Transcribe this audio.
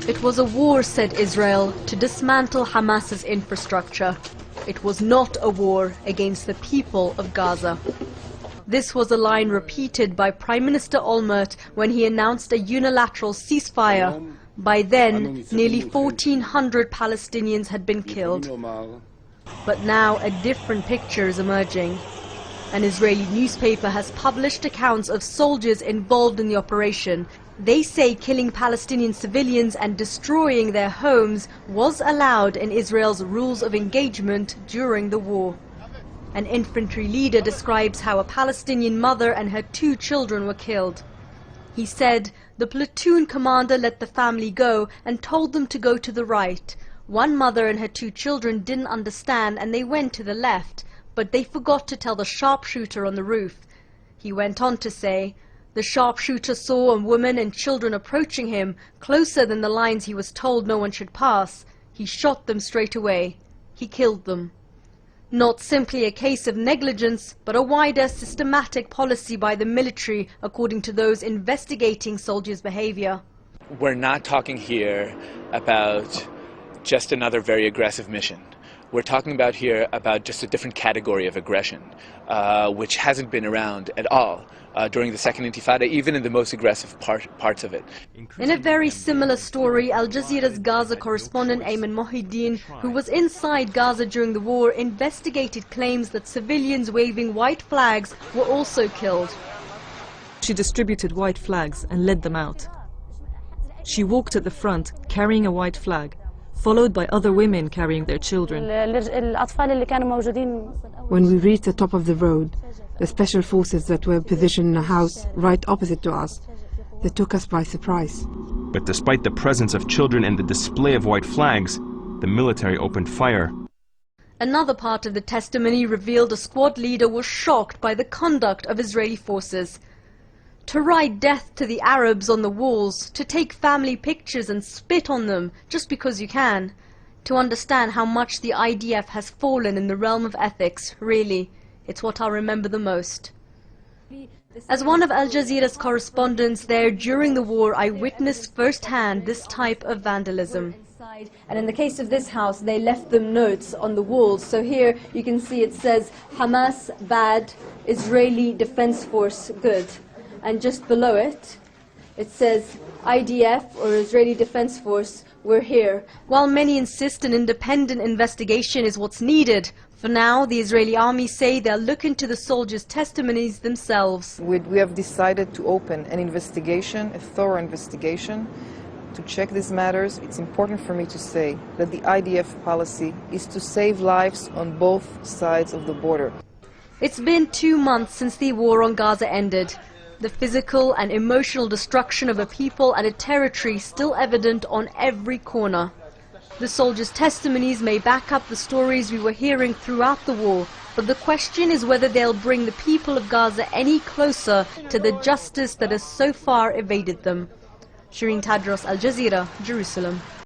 It was a war, said Israel, to dismantle Hamas's infrastructure. It was not a war against the people of Gaza. This was a line repeated by Prime Minister Olmert when he announced a unilateral ceasefire. By then, nearly 1,400 Palestinians had been killed. But now a different picture is emerging. An Israeli newspaper has published accounts of soldiers involved in the operation. They say killing Palestinian civilians and destroying their homes was allowed in Israel's rules of engagement during the war. An infantry leader describes how a Palestinian mother and her 2 children were killed. He said the platoon commander let the family go and told them to go to the right. One mother and her 2 children didn't understand and they went to the left, but they forgot to tell the sharpshooter on the roof. He went on to say, the sharpshooter saw a woman and children approaching him, closer than the lines he was told no one should pass. He shot them straight away. He killed them. Not simply a case of negligence, but a wider systematic policy by the military, according to those investigating soldiers' behavior. We're not talking here about just another very aggressive mission. We're talking about here about just a different category of aggression, which hasn't been around at all during the Second Intifada, even in the most aggressive parts of it. In a very similar story, Al Jazeera's Gaza correspondent Ayman Mohideen, who was inside Gaza during the war, investigated claims that civilians waving white flags were also killed. She distributed white flags and led them out. She walked at the front carrying a white flag, followed by other women carrying their children. When we reached the top of the road, the special forces that were positioned in a house right opposite to us, they took us by surprise. But despite the presence of children and the display of white flags, the military opened fire. Another part of the testimony revealed a squad leader was shocked by the conduct of Israeli forces. To write death to the Arabs on the walls, to take family pictures and spit on them just because you can, to understand how much the IDF has fallen in the realm of ethics, really, it's what I'll remember the most. As one of Al Jazeera's correspondents there during the war, I witnessed firsthand this type of vandalism. And in the case of this house, they left them notes on the walls. So here you can see it says, Hamas bad, Israeli Defense Force good. And just below it, it says IDF or Israeli Defense Force, we're here. While many insist an independent investigation is what's needed, for now the Israeli army say they'll look into the soldiers' testimonies themselves. We have decided to open an investigation, a thorough investigation, to check these matters. It's important for me to say that the IDF policy is to save lives on both sides of the border. It's been 2 months since the war on Gaza ended. The physical and emotional destruction of a people and a territory still evident on every corner. The soldiers' testimonies may back up the stories we were hearing throughout the war, but the question is whether they'll bring the people of Gaza any closer to the justice that has so far evaded them. Shireen Tadros, Al Jazeera, Jerusalem.